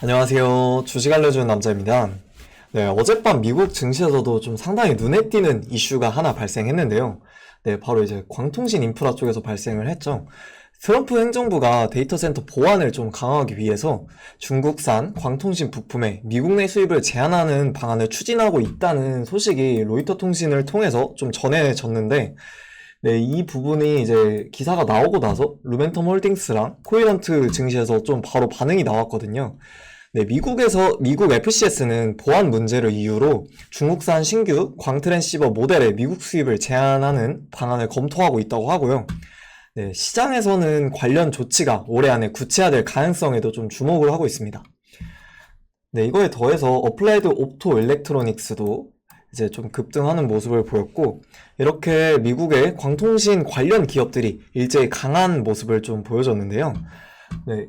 안녕하세요. 주식 알려주는 남자입니다. 네, 어젯밤 미국 증시에서도 좀 상당히 눈에 띄는 이슈가 하나 발생했는데요. 네, 바로 이제 광통신 인프라 쪽에서 발생을 했죠. 트럼프 행정부가 데이터 센터 보안을 좀 강화하기 위해서 중국산 광통신 부품의 미국 내 수입을 제한하는 방안을 추진하고 있다는 소식이 로이터 통신을 통해서 좀 전해졌는데, 네, 이 부분이 이제 기사가 나오고 나서 루멘텀 홀딩스랑 코이런트 증시에서 좀 바로 반응이 나왔거든요. 네, 미국 FCS는 보안 문제를 이유로 중국산 신규 광트랜시버 모델의 미국 수입을 제한하는 방안을 검토하고 있다고 하고요. 네, 시장에서는 관련 조치가 올해 안에 구체화될 가능성에도 좀 주목을 하고 있습니다. 네, 이거에 더해서 어플라이드 옵토 일렉트로닉스도 이제 좀 급등하는 모습을 보였고, 이렇게 미국의 광통신 관련 기업들이 일제히 강한 모습을 좀 보여줬는데요. 네,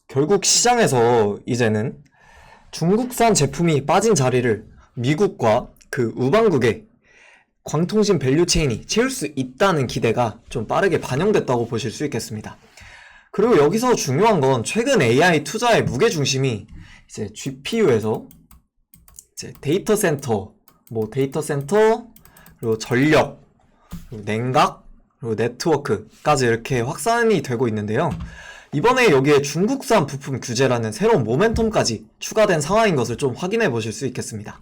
결국 시장에서 이제는 중국산 제품이 빠진 자리를 미국과 그 우방국의 광통신 밸류 체인이 채울 수 있다는 기대가 좀 빠르게 반영됐다고 보실 수 있겠습니다. 그리고 여기서 중요한 건 최근 AI 투자의 무게중심이 이제 GPU에서 이제 데이터 센터, 그리고 전력, 그리고 냉각, 그리고 네트워크까지 이렇게 확산이 되고 있는데요. 이번에 여기에 중국산 부품 규제라는 새로운 모멘텀까지 추가된 상황인 것을 좀 확인해 보실 수 있겠습니다.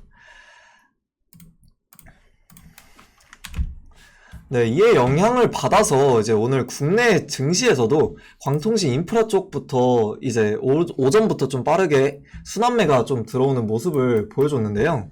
네, 이에 영향을 받아서 이제 오늘 국내 증시에서도 광통신 인프라 쪽부터 이제 오전부터 좀 빠르게 순환매가 좀 들어오는 모습을 보여줬는데요.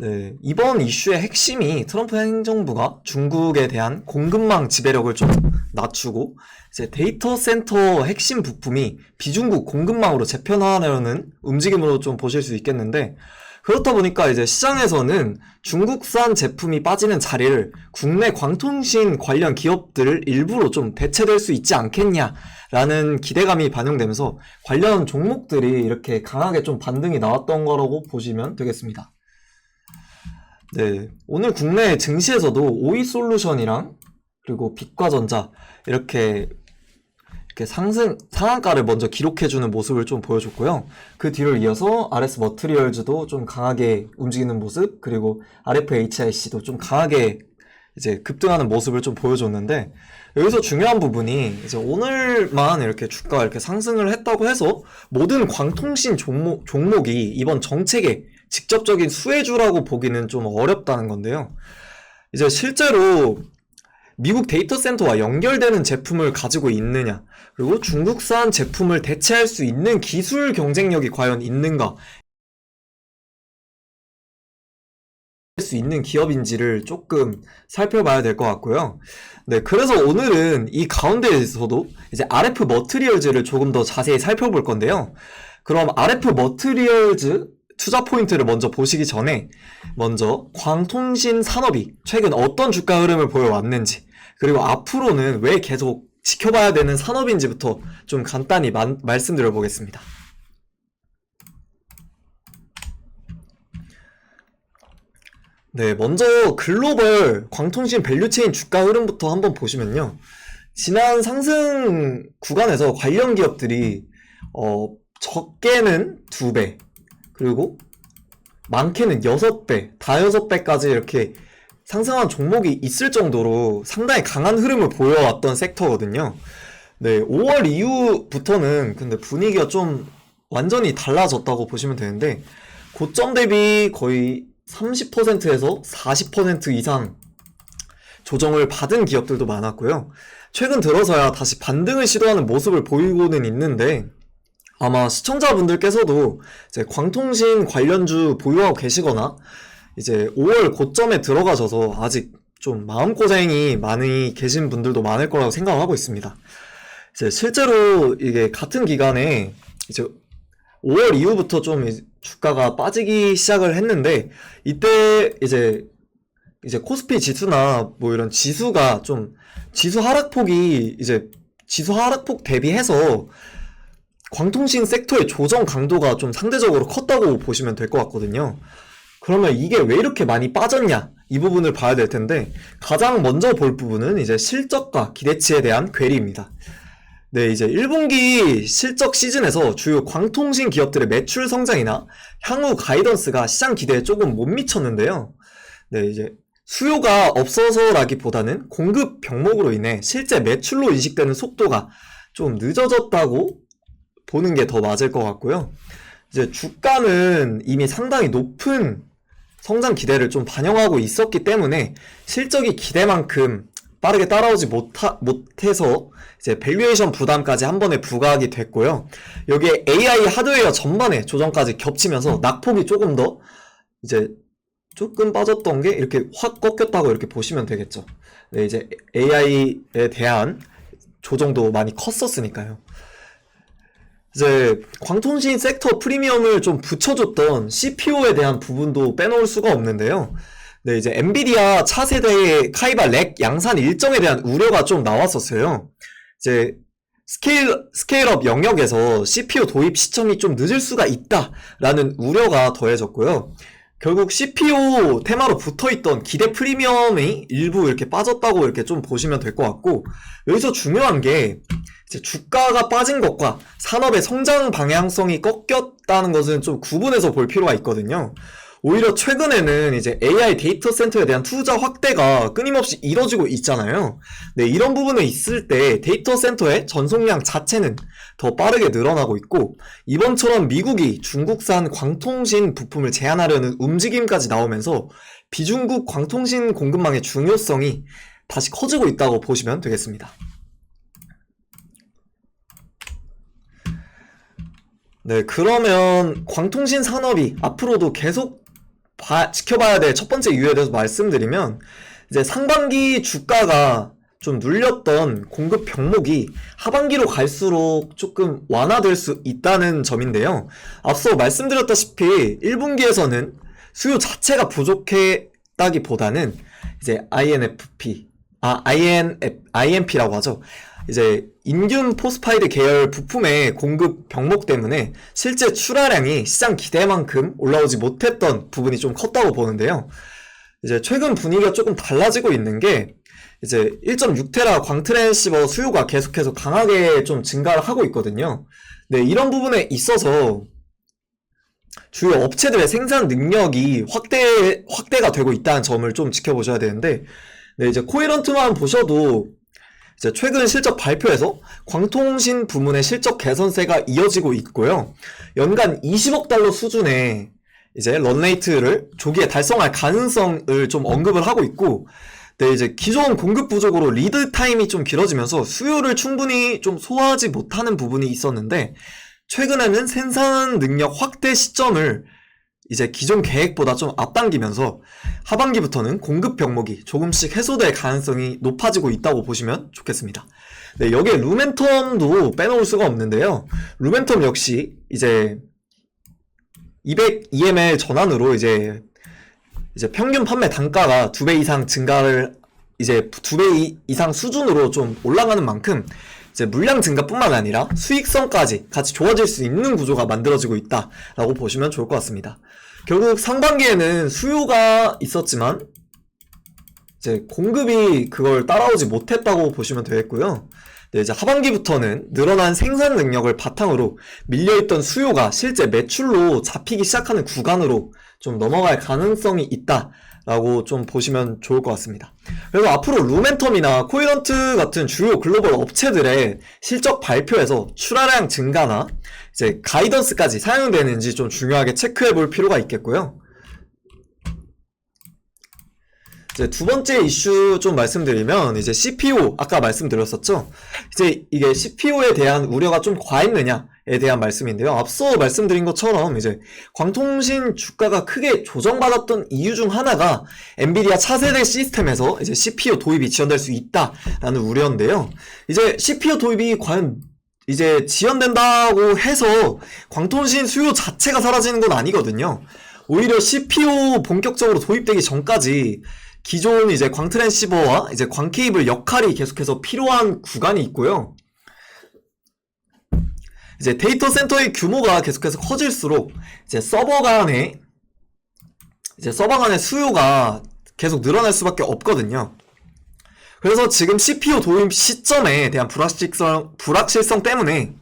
네, 이번 이슈의 핵심이 트럼프 행정부가 중국에 대한 공급망 지배력을 좀 낮추고 이제 데이터 센터 핵심 부품이 비중국 공급망으로 재편하려는 움직임으로 좀 보실 수 있겠는데, 그렇다 보니까 이제 시장에서는 중국산 제품이 빠지는 자리를 국내 광통신 관련 기업들 일부로 좀 대체될 수 있지 않겠냐라는 기대감이 반영되면서 관련 종목들이 이렇게 강하게 좀 반등이 나왔던 거라고 보시면 되겠습니다. 네, 오늘 국내 증시에서도 오이솔루션이랑 그리고 빛과전자 이렇게 상한가를 먼저 기록해주는 모습을 좀 보여줬고요. 그 뒤를 이어서 RS 머트리얼즈도 좀 강하게 움직이는 모습, 그리고 RFHIC도 좀 강하게 이제 급등하는 모습을 좀 보여줬는데, 여기서 중요한 부분이 이제 오늘만 이렇게 주가가 이렇게 상승을 했다고 해서 모든 광통신 종목이 이번 정책의 직접적인 수혜주라고 보기는 좀 어렵다는 건데요. 이제 실제로 미국 데이터 센터와 연결되는 제품을 가지고 있느냐, 그리고 중국산 제품을 대체할 수 있는 기술 경쟁력이 과연 있는가, 할 수 있는 기업인지를 조금 살펴봐야 될 것 같고요. 네, 그래서 오늘은 이 가운데에서도 이제 RF 머트리얼즈를 조금 더 자세히 살펴볼 건데요. 그럼 RF 머트리얼즈 투자 포인트를 먼저 보시기 전에 먼저 광통신 산업이 최근 어떤 주가 흐름을 보여왔는지, 그리고 앞으로는 왜 계속 지켜봐야 되는 산업인지부터 좀 간단히 말씀드려 보겠습니다. 네, 먼저 글로벌 광통신 밸류체인 주가 흐름부터 한번 보시면요. 지난 상승 구간에서 관련 기업들이 적게는 2배, 그리고 많게는 6배, 다 6배까지 이렇게 상승한 종목이 있을 정도로 상당히 강한 흐름을 보여왔던 섹터거든요. 네, 5월 이후부터는 근데 분위기가 좀 완전히 달라졌다고 보시면 되는데, 고점 대비 거의 30%에서 40% 이상 조정을 받은 기업들도 많았고요. 최근 들어서야 다시 반등을 시도하는 모습을 보이고는 있는데, 아마 시청자분들께서도 이제 광통신 관련주 보유하고 계시거나 이제 5월 고점에 들어가셔서 아직 좀 마음고생이 많이 계신 분들도 많을 거라고 생각하고 있습니다. 이제 실제로 이게 같은 기간에 이제 5월 이후부터 좀 주가가 빠지기 시작을 했는데, 이때 이제 코스피 지수나 뭐 이런 지수가 좀 지수 하락폭 대비해서 광통신 섹터의 조정 강도가 좀 상대적으로 컸다고 보시면 될 것 같거든요. 그러면 이게 왜 이렇게 많이 빠졌냐, 이 부분을 봐야 될 텐데, 가장 먼저 볼 부분은 이제 실적과 기대치에 대한 괴리입니다. 네, 이제 1분기 실적 시즌에서 주요 광통신 기업들의 매출 성장이나 향후 가이던스가 시장 기대에 조금 못 미쳤는데요. 네, 이제 수요가 없어서라기보다는 공급 병목으로 인해 실제 매출로 인식되는 속도가 좀 늦어졌다고 보는 게 더 맞을 것 같고요. 이제 주가는 이미 상당히 높은 성장 기대를 좀 반영하고 있었기 때문에 실적이 기대만큼 빠르게 따라오지 못해서 이제 밸류에이션 부담까지 한 번에 부과하게 됐고요. 여기에 AI 하드웨어 전반의 조정까지 겹치면서 낙폭이 조금 더 이제 조금 빠졌던 게 이렇게 확 꺾였다고 이렇게 보시면 되겠죠. 네, 이제 AI에 대한 조정도 많이 컸었으니까요. 이제 광통신 섹터 프리미엄을 좀 붙여줬던 CPO에 대한 부분도 빼놓을 수가 없는데요. 네, 이제 엔비디아 차세대의 카이바 렉 양산 일정에 대한 우려가 좀 나왔었어요. 이제 스케일업 영역에서 CPU 도입 시점이 좀 늦을 수가 있다라는 우려가 더해졌고요. 결국 CPU 테마로 붙어있던 기대 프리미엄이 일부 이렇게 빠졌다고 이렇게 좀 보시면 될 것 같고, 여기서 중요한 게 이제 주가가 빠진 것과 산업의 성장 방향성이 꺾였다는 것은 좀 구분해서 볼 필요가 있거든요. 오히려 최근에는 이제 AI 데이터 센터에 대한 투자 확대가 끊임없이 이뤄지고 있잖아요. 네, 이런 부분에 있을 때 데이터 센터의 전송량 자체는 더 빠르게 늘어나고 있고, 이번처럼 미국이 중국산 광통신 부품을 제한하려는 움직임까지 나오면서 비중국 광통신 공급망의 중요성이 다시 커지고 있다고 보시면 되겠습니다. 네, 그러면 광통신 산업이 앞으로도 계속 지켜봐야 될 첫 번째 이유에 대해서 말씀드리면, 이제 상반기 주가가 좀 눌렸던 공급 병목이 하반기로 갈수록 조금 완화될 수 있다는 점인데요. 앞서 말씀드렸다시피 1분기에서는 수요 자체가 부족했다기보다는 이제 INP라고 하죠. 이제 인듐 포스파이드 계열 부품의 공급 병목 때문에 실제 출하량이 시장 기대만큼 올라오지 못했던 부분이 좀 컸다고 보는데요. 이제 최근 분위기가 조금 달라지고 있는 게, 이제 1.6테라 광트랜시버 수요가 계속해서 강하게 좀 증가를 하고 있거든요. 네, 이런 부분에 있어서 주요 업체들의 생산 능력이 확대가 되고 있다는 점을 좀 지켜보셔야 되는데, 네, 이제 코헤런트만 보셔도 이제 최근 실적 발표에서 광통신 부문의 실적 개선세가 이어지고 있고요. 연간 20억 달러 수준의 이제 런레이트를 조기에 달성할 가능성을 좀 언급을 하고 있고, 네, 이제 기존 공급 부족으로 리드 타임이 좀 길어지면서 수요를 충분히 좀 소화하지 못하는 부분이 있었는데, 최근에는 생산 능력 확대 시점을 이제 기존 계획보다 좀 앞당기면서 하반기부터는 공급 병목이 조금씩 해소될 가능성이 높아지고 있다고 보시면 좋겠습니다. 네, 여기에 루멘텀도 빼놓을 수가 없는데요. 루멘텀 역시 이제 200EML 전환으로 이제 평균 판매 단가가 2배 이상 증가를 이제 2배 이상 수준으로 좀 올라가는 만큼 이제 물량 증가뿐만 아니라 수익성까지 같이 좋아질 수 있는 구조가 만들어지고 있다라고 보시면 좋을 것 같습니다. 결국 상반기에는 수요가 있었지만 이제 공급이 그걸 따라오지 못했다고 보시면 되겠고요. 네, 이제 하반기부터는 늘어난 생산 능력을 바탕으로 밀려있던 수요가 실제 매출로 잡히기 시작하는 구간으로 좀 넘어갈 가능성이 있다라고 좀 보시면 좋을 것 같습니다. 그래서 앞으로 루멘텀이나 코헤런트 같은 주요 글로벌 업체들의 실적 발표에서 출하량 증가나 이제 가이던스까지 사용되는지 좀 중요하게 체크해 볼 필요가 있겠고요. 이제 두 번째 이슈 좀 말씀드리면, 이제 CPO 아까 말씀드렸었죠. 이제 이게 CPO에 대한 우려가 좀 과했느냐에 대한 말씀인데요. 앞서 말씀드린 것처럼 이제 광통신 주가가 크게 조정받았던 이유 중 하나가 엔비디아 차세대 시스템에서 이제 CPU 도입이 지연될 수 있다라는 우려인데요. 이제 CPU 도입이 과연 이제 지연된다고 해서 광통신 수요 자체가 사라지는 건 아니거든요. 오히려 CPU 본격적으로 도입되기 전까지 기존 이제 광트랜시버와 이제 광케이블 역할이 계속해서 필요한 구간이 있고요. 이제 데이터 센터의 규모가 계속해서 커질수록 이제 서버 간의 수요가 계속 늘어날 수밖에 없거든요. 그래서 지금 CPU 도입 시점에 대한 불확실성 때문에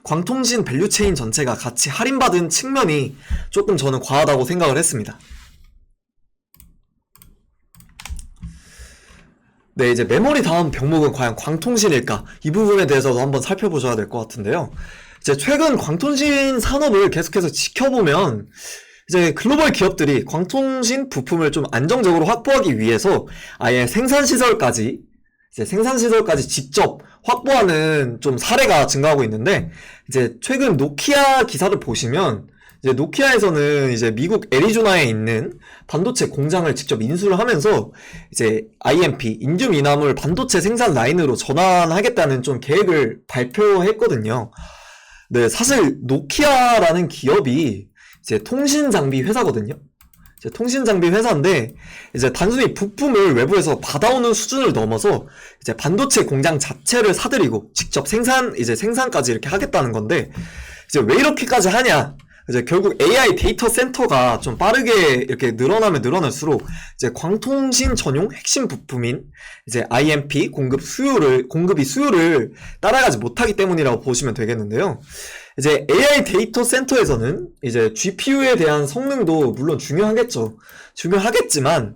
광통신 밸류체인 전체가 같이 할인받은 측면이 조금 저는 과하다고 생각을 했습니다. 네, 이제 메모리 다음 병목은 과연 광통신일까? 이 부분에 대해서도 한번 살펴보셔야 될 것 같은데요. 이제 최근 광통신 산업을 계속해서 지켜보면 이제 글로벌 기업들이 광통신 부품을 좀 안정적으로 확보하기 위해서 아예 생산시설까지 직접 확보하는 좀 사례가 증가하고 있는데, 이제 최근 노키아 기사를 보시면 이제 노키아에서는 이제 미국 애리조나에 있는 반도체 공장을 직접 인수를 하면서 이제 IMP 인듐 이나물 반도체 생산 라인으로 전환하겠다는 좀 계획을 발표했거든요. 네, 사실 노키아라는 기업이 이제 통신 장비 회사거든요. 이제 통신 장비 회사인데 이제 단순히 부품을 외부에서 받아오는 수준을 넘어서 이제 반도체 공장 자체를 사들이고 직접 생산까지 이렇게 하겠다는 건데, 이제 왜 이렇게까지 하냐? 이제 결국 AI 데이터 센터가 좀 빠르게 이렇게 늘어나면 늘어날수록 이제 광통신 전용 핵심 부품인 이제 IMP 공급이 수요를 따라가지 못하기 때문이라고 보시면 되겠는데요. 이제 AI 데이터 센터에서는 이제 GPU에 대한 성능도 물론 중요하겠지만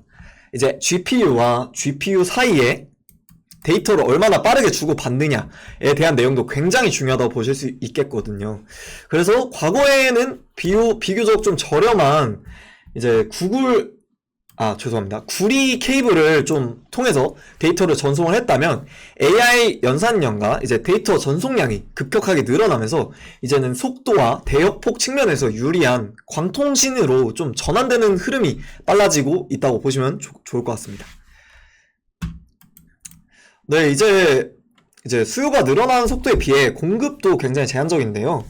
이제 GPU와 GPU 사이에 데이터를 얼마나 빠르게 주고받느냐에 대한 내용도 굉장히 중요하다고 보실 수 있겠거든요. 그래서 과거에는 비교적 좀 저렴한 이제 구리 케이블을 좀 통해서 데이터를 전송을 했다면 AI 연산량과 이제 데이터 전송량이 급격하게 늘어나면서 이제는 속도와 대역폭 측면에서 유리한 광통신으로 좀 전환되는 흐름이 빨라지고 있다고 보시면 좋을 것 같습니다. 네, 이제 수요가 늘어나는 속도에 비해 공급도 굉장히 제한적인데요.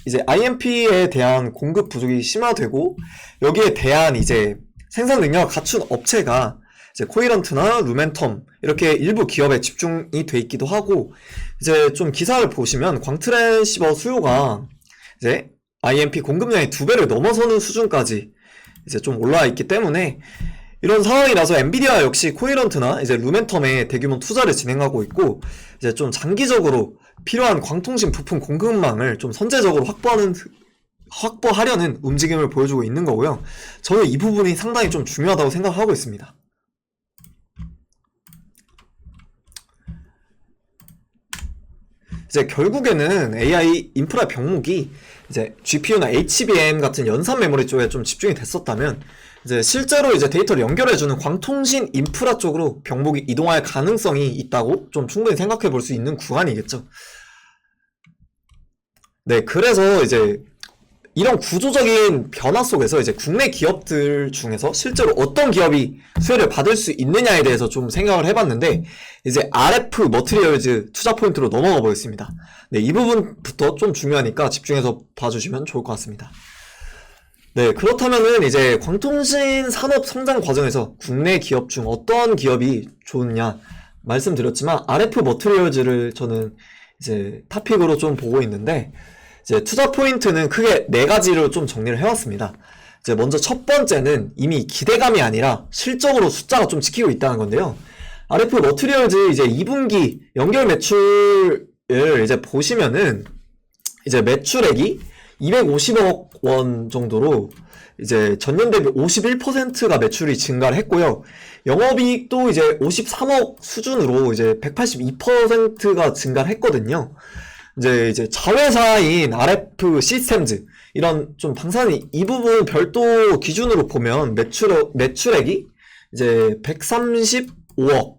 이제 IMP에 대한 공급 부족이 심화되고, 여기에 대한 이제 생산 능력을 갖춘 업체가 이제 코이런트나 루멘텀 이렇게 일부 기업에 집중이 돼 있기도 하고, 이제 좀 기사를 보시면 광트랜시버 수요가 이제 IMP 공급량의 2배를 넘어서는 수준까지 이제 좀 올라와 있기 때문에, 이런 상황이라서 엔비디아 역시 코이런트나 이제 루멘텀에 대규모 투자를 진행하고 있고, 이제 좀 장기적으로 필요한 광통신 부품 공급망을 좀 선제적으로 확보하려는 움직임을 보여주고 있는 거고요. 저는 이 부분이 상당히 좀 중요하다고 생각하고 있습니다. 이제 결국에는 AI 인프라 병목이 이제 GPU나 HBM 같은 연산 메모리 쪽에 좀 집중이 됐었다면, 이제 실제로 이제 데이터를 연결해주는 광통신 인프라 쪽으로 병목이 이동할 가능성이 있다고 좀 충분히 생각해 볼 수 있는 구간이겠죠. 네, 그래서 이제 이런 구조적인 변화 속에서 이제 국내 기업들 중에서 실제로 어떤 기업이 수혜를 받을 수 있느냐에 대해서 좀 생각을 해봤는데, 이제 RF 머티리얼즈 투자 포인트로 넘어가 보겠습니다. 네, 이 부분부터 좀 중요하니까 집중해서 봐주시면 좋을 것 같습니다. 네, 그렇다면은 이제 광통신 산업 성장 과정에서 국내 기업 중 어떤 기업이 좋냐 말씀드렸지만, RF 머티리얼즈를 저는 이제 탑픽으로 좀 보고 있는데, 이제 투자 포인트는 크게 4가지로 좀 정리를 해왔습니다. 이제 먼저 첫 번째는 이미 기대감이 아니라 실적으로 숫자가 좀 찍히고 있다는 건데요. RF 머티리얼즈 이제 2분기 연결 매출을 이제 보시면은 이제 매출액이 250억 원 정도로 이제 전년 대비 51%가 매출이 증가를 했고요. 영업이익도 이제 53억 수준으로 이제 182%가 증가를 했거든요. 이제 자회사인 RF 시스템즈 이런 좀 방산이 이 부분 별도 기준으로 보면 매출액이 이제 135억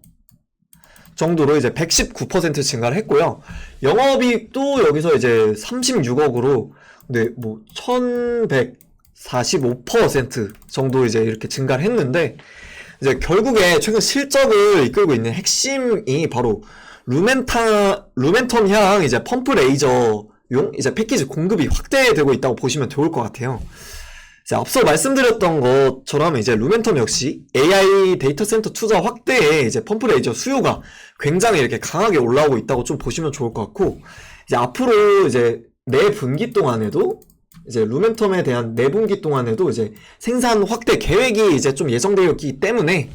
정도로 이제 119% 증가를 했고요. 영업이익도 여기서 이제 36억으로 네, 뭐 1145% 정도 이제 이렇게 증가를 했는데, 이제 결국에 최근 실적을 이끌고 있는 핵심이 바로 루멘텀향 이제 펌프 레이저용 이제 패키지 공급이 확대되고 있다고 보시면 좋을 것 같아요. 이제 앞서 말씀드렸던 것처럼 이제 루멘텀 역시 AI 데이터 센터 투자 확대에 이제 펌프 레이저 수요가 굉장히 이렇게 강하게 올라오고 있다고 좀 보시면 좋을 것 같고, 이제 앞으로 이제 매 분기 동안에도 이제 루멘텀에 대한 4분기 동안에도 이제 생산 확대 계획이 이제 좀 예정되어 있기 때문에,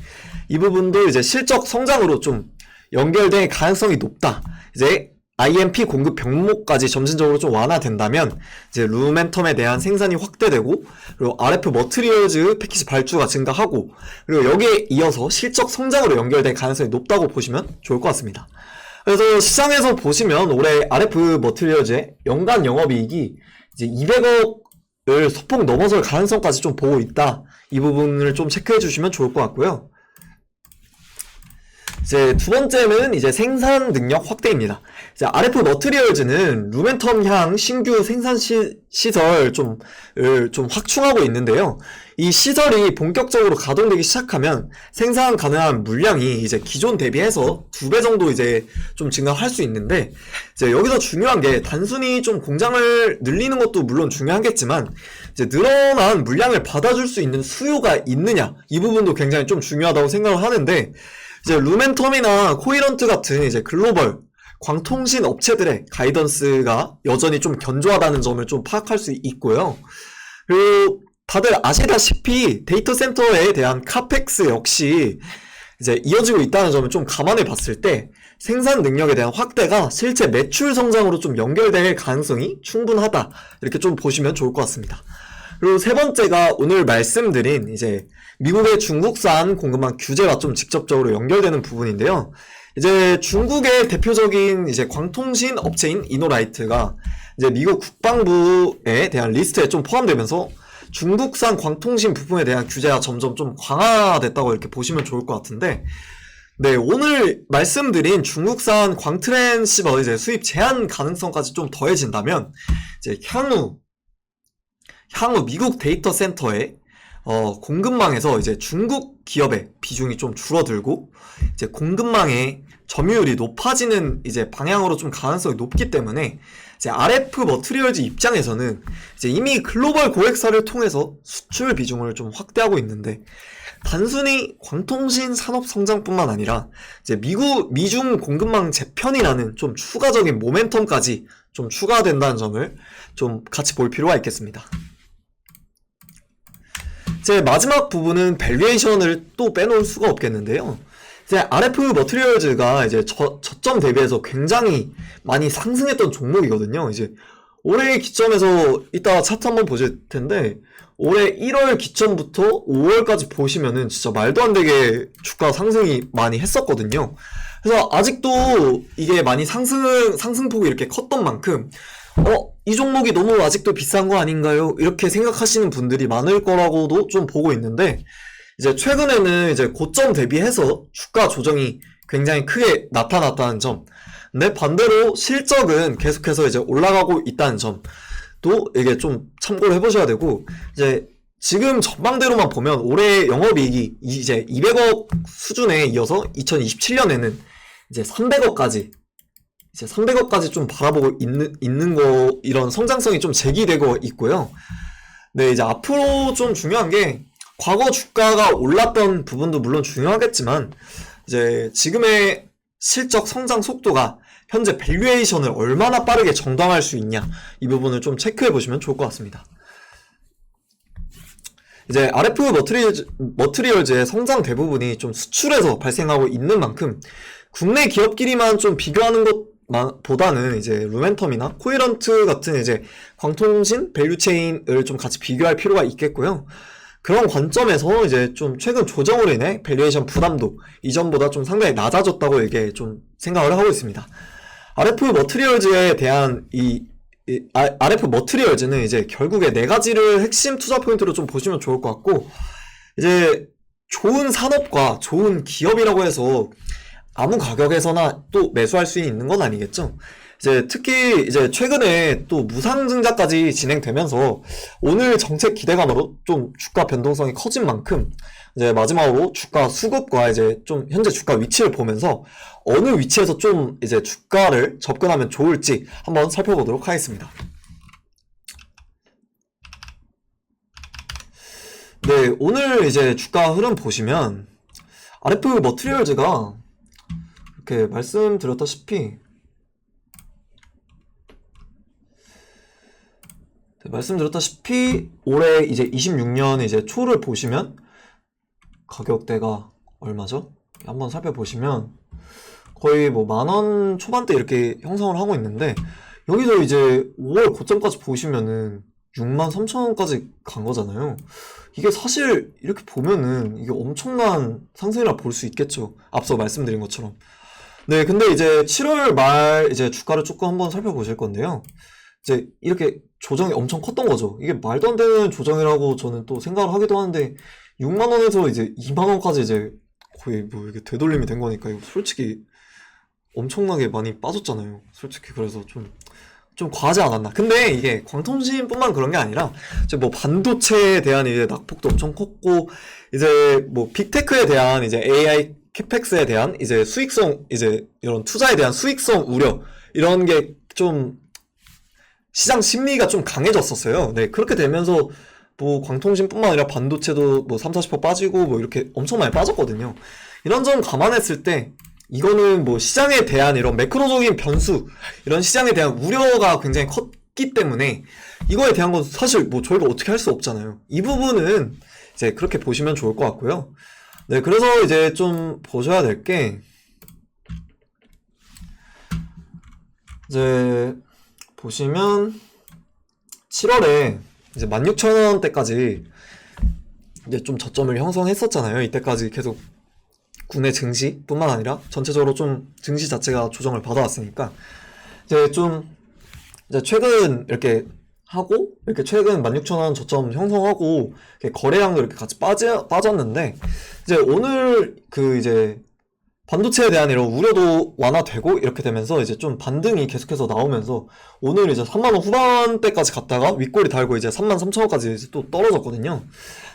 이 부분도 이제 실적 성장으로 좀 연결될 가능성이 높다. 이제 IMP 공급 병목까지 점진적으로 좀 완화된다면 이제 루멘텀에 대한 생산이 확대되고 그리고 RF 머트리얼즈 패키지 발주가 증가하고 그리고 여기에 이어서 실적 성장으로 연결될 가능성이 높다고 보시면 좋을 것 같습니다. 그래서 시장에서 보시면 올해 RF 머트리얼즈의 연간 영업이익이 이제 200억을 소폭 넘어설 가능성까지 좀 보고 있다. 이 부분을 좀 체크해 주시면 좋을 것 같고요. 이제 두 번째는 이제 생산 능력 확대입니다. 이제 RF 머트리얼즈는 루멘텀향 신규 생산 시설 좀 확충하고 있는데요. 이 시설이 본격적으로 가동되기 시작하면 생산 가능한 물량이 이제 기존 대비해서 2배 정도 이제 좀 증가할 수 있는데, 이제 여기서 중요한 게 단순히 좀 공장을 늘리는 것도 물론 중요하겠지만, 이제 늘어난 물량을 받아줄 수 있는 수요가 있느냐, 이 부분도 굉장히 좀 중요하다고 생각을 하는데, 이제 루멘텀이나 코이런트 같은 이제 글로벌 광통신 업체들의 가이던스가 여전히 좀 견조하다는 점을 좀 파악할 수 있고요. 그리고 다들 아시다시피 데이터 센터에 대한 카펙스 역시 이제 이어지고 있다는 점을 좀 감안해 봤을 때 생산 능력에 대한 확대가 실제 매출 성장으로 좀 연결될 가능성이 충분하다. 이렇게 좀 보시면 좋을 것 같습니다. 그리고 세 번째가 오늘 말씀드린 이제 미국의 중국산 공급망 규제와 좀 직접적으로 연결되는 부분인데요. 이제 중국의 대표적인 이제 광통신 업체인 이노라이트가 이제 미국 국방부에 대한 리스트에 좀 포함되면서 중국산 광통신 부품에 대한 규제가 점점 좀 강화됐다고 이렇게 보시면 좋을 것 같은데, 네, 오늘 말씀드린 중국산 광트랜시버 이제 수입 제한 가능성까지 좀 더해진다면 이제 향후 미국 데이터 센터의 공급망에서 이제 중국 기업의 비중이 좀 줄어들고 이제 공급망의 점유율이 높아지는 이제 방향으로 좀 가능성이 높기 때문에 이제 RF 머트리얼즈 입장에서는 이제 이미 글로벌 고객사를 통해서 수출 비중을 좀 확대하고 있는데, 단순히 광통신 산업 성장뿐만 아니라 이제 미중 공급망 재편이라는 좀 추가적인 모멘텀까지 좀 추가된다는 점을 좀 같이 볼 필요가 있겠습니다. 이제 마지막 부분은 밸류에이션을 또 빼놓을 수가 없겠는데요. 이제 RF 머트리얼즈가 이제 저점 대비해서 굉장히 많이 상승했던 종목이거든요. 이제 올해 기점에서 이따 차트 한번 보실 텐데, 올해 1월 기점부터 5월까지 보시면은 진짜 말도 안 되게 주가 상승이 많이 했었거든요. 그래서 아직도 이게 많이 상승폭이 이렇게 컸던 만큼 이 종목이 너무 아직도 비싼 거 아닌가요? 이렇게 생각하시는 분들이 많을 거라고도 좀 보고 있는데, 이제 최근에는 이제 고점 대비해서 주가 조정이 굉장히 크게 나타났다는 점. 근데 반대로 실적은 계속해서 이제 올라가고 있다는 점도 이게 좀 참고를 해보셔야 되고, 이제 지금 전망대로만 보면 올해 영업이익이 이제 200억 수준에 이어서 2027년에는 이제 300억까지 좀 바라보고 있는 거, 이런 성장성이 좀 제기되고 있고요. 네, 이제 앞으로 좀 중요한 게 과거 주가가 올랐던 부분도 물론 중요하겠지만 이제 지금의 실적 성장 속도가 현재 밸류에이션을 얼마나 빠르게 정당할 수 있냐, 이 부분을 좀 체크해 보시면 좋을 것 같습니다. 이제 RF 머트리얼즈의 성장 대부분이 좀 수출에서 발생하고 있는 만큼 국내 기업끼리만 좀 비교하는 것 보다는 이제 루멘텀이나 코이런트 같은 이제 광통신 밸류체인을 좀 같이 비교할 필요가 있겠고요. 그런 관점에서 이제 좀 최근 조정으로 인해 밸류에이션 부담도 이전보다 좀 상당히 낮아졌다고 이게 좀 생각을 하고 있습니다. RF 머트리얼즈에 대한 RF 머트리얼즈는 이제 결국에 네 가지를 핵심 투자 포인트로 좀 보시면 좋을 것 같고, 이제 좋은 산업과 좋은 기업이라고 해서 아무 가격에서나 또 매수할 수 있는 건 아니겠죠. 이제 특히 이제 최근에 또 무상증자까지 진행되면서 오늘 정책 기대감으로 좀 주가 변동성이 커진 만큼 이제 마지막으로 주가 수급과 이제 좀 현재 주가 위치를 보면서 어느 위치에서 좀 이제 주가를 접근하면 좋을지 한번 살펴보도록 하겠습니다. 네, 오늘 이제 주가 흐름 보시면 RF 머트리얼즈가 이렇게 말씀드렸다시피 올해 이제 26년 이제 초를 보시면 가격대가 얼마죠? 한번 살펴보시면 거의 뭐 10,000원 초반대 이렇게 형성을 하고 있는데, 여기서 이제 5월 고점까지 보시면은 63,000원까지 간 거잖아요. 이게 사실 이렇게 보면은 이게 엄청난 상승이라 볼 수 있겠죠. 앞서 말씀드린 것처럼. 네, 근데 이제 7월 말 이제 주가를 조금 한번 살펴보실 건데요. 이제 이렇게 조정이 엄청 컸던 거죠. 이게 말도 안 되는 조정이라고 저는 또 생각을 하기도 하는데, 6만원에서 이제 2만원까지 이제 거의 뭐 이게 되돌림이 된 거니까 이거 솔직히 엄청나게 많이 빠졌잖아요. 솔직히 그래서 좀 과하지 않았나. 근데 이게 광통신뿐만 그런 게 아니라 이제 뭐 반도체에 대한 이제 낙폭도 엄청 컸고, 이제 뭐 빅테크에 대한 이제 AI 캐펙스에 대한 이제 수익성, 이제 이런 투자에 대한 수익성 우려, 이런 게 좀 시장 심리가 좀 강해졌었어요. 네, 그렇게 되면서 뭐 광통신뿐만 아니라 반도체도 뭐 3, 40% 빠지고 뭐 이렇게 엄청 많이 빠졌거든요. 이런 점 감안했을 때 이거는 뭐 시장에 대한 이런 매크로적인 변수, 이런 시장에 대한 우려가 굉장히 컸기 때문에 이거에 대한 건 사실 뭐 저희가 어떻게 할 수 없잖아요. 이 부분은 이제 그렇게 보시면 좋을 것 같고요. 네, 그래서 이제 좀 보셔야 될 게, 이제 보시면 7월에 이제 16,000원대까지 이제 좀 저점을 형성했었잖아요. 이때까지 계속 국내 증시뿐만 아니라 전체적으로 좀 증시 자체가 조정을 받아왔으니까 이제 좀 이제 최근 이렇게 하고, 이렇게 최근 16,000원 저점 형성하고 이렇게 거래량도 이렇게 같이 빠졌는데, 이제 오늘 그 이제 반도체에 대한 이런 우려도 완화되고 이렇게 되면서 이제 좀 반등이 계속해서 나오면서 오늘 이제 3만원 후반대까지 갔다가 윗골이 달고 이제 33,000원까지 이제 또 떨어졌거든요.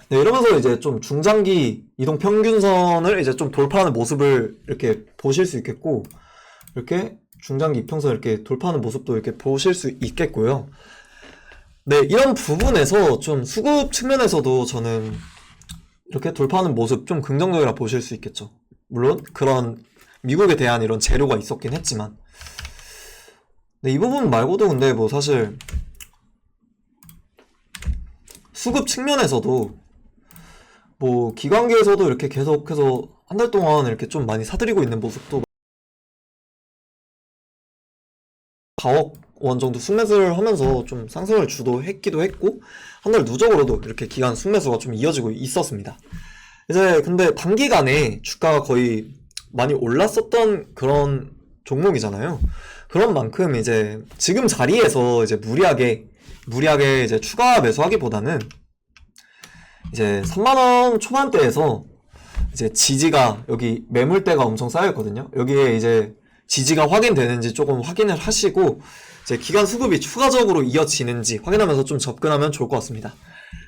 네, 이러면서 이제 좀 중장기 이동 평균선을 이제 좀 돌파하는 모습을 이렇게 보실 수 있겠고, 이렇게 중장기 이평선 이렇게 돌파하는 모습도 이렇게 보실 수 있겠고요. 네, 이런 부분에서 좀 수급 측면에서도 저는 이렇게 돌파하는 모습 좀 긍정적이라 보실 수 있겠죠. 물론 그런 미국에 대한 이런 재료가 있었긴 했지만, 네, 이 부분 말고도 근데 뭐 사실 수급 측면에서도 뭐 기관계에서도 이렇게 계속해서 한 달 동안 이렇게 좀 많이 사들이고 있는 모습도, 4억 원 정도 순매수를 하면서 좀 상승을 주도했기도 했고, 한 달 누적으로도 이렇게 기간 순매수가 좀 이어지고 있었습니다. 이제 근데 단기간에 주가가 거의 많이 올랐었던 그런 종목이잖아요. 그런 만큼 이제 지금 자리에서 이제 무리하게 이제 추가 매수하기보다는 이제 3만원 초반대에서 이제 지지가, 여기 매물대가 엄청 쌓여있거든요. 여기에 이제 지지가 확인되는지 조금 확인을 하시고, 이제 기간 수급이 추가적으로 이어지는지 확인하면서 좀 접근하면 좋을 것 같습니다.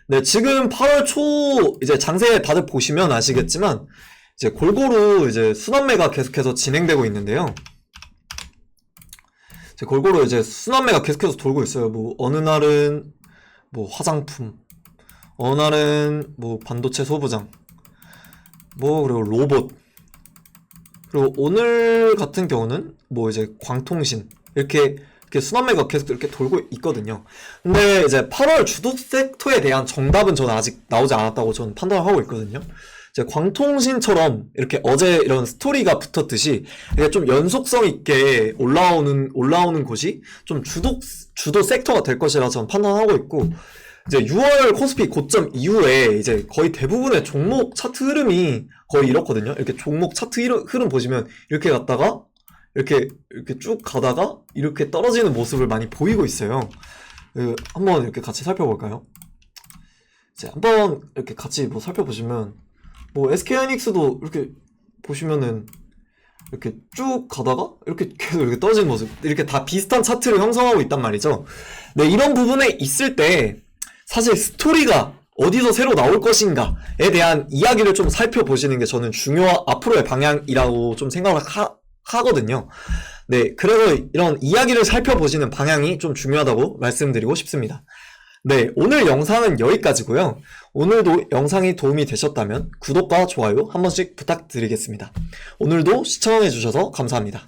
네, 지금 8월 초 이제 장세 다들 보시면 아시겠지만 이제 골고루 이제 순환매가 계속해서 진행되고 있는데요. 이제 골고루 이제 순환매가 계속해서 돌고 있어요. 뭐 어느 날은 뭐 화장품, 어느 날은 뭐 반도체 소부장, 뭐 그리고 로봇, 그리고 오늘 같은 경우는 뭐 이제 광통신, 이렇게 순환매가 계속 이렇게 돌고 있거든요. 근데 이제 8월 주도 섹터에 대한 정답은 저는 아직 나오지 않았다고 저는 판단을 하고 있거든요. 이제 광통신처럼 이렇게 어제 이런 스토리가 붙었듯이 이게 좀 연속성 있게 올라오는 곳이 좀 주도 섹터가 될 것이라 저는 판단하고 있고, 이제 6월 코스피 고점 이후에 이제 거의 대부분의 종목 차트 흐름이 거의 이렇거든요. 이렇게 종목 차트 흐름 보시면 이렇게 갔다가 이렇게 쭉 가다가 이렇게 떨어지는 모습을 많이 보이고 있어요. 한번 이렇게 같이 살펴볼까요? 이제 한번 이렇게 같이 뭐 살펴보시면, 뭐 SK하이닉스도 이렇게 보시면은 이렇게 쭉 가다가 이렇게 계속 이렇게 떨어지는 모습, 이렇게 다 비슷한 차트를 형성하고 있단 말이죠. 네, 이런 부분에 있을 때 사실 스토리가 어디서 새로 나올 것인가에 대한 이야기를 좀 살펴보시는 게 저는 앞으로의 방향이라고 좀 생각을 하거든요. 네, 그래서 이런 이야기를 살펴보시는 방향이 좀 중요하다고 말씀드리고 싶습니다. 네, 오늘 영상은 여기까지고요. 오늘도 영상이 도움이 되셨다면 구독과 좋아요 한 번씩 부탁드리겠습니다. 오늘도 시청해주셔서 감사합니다.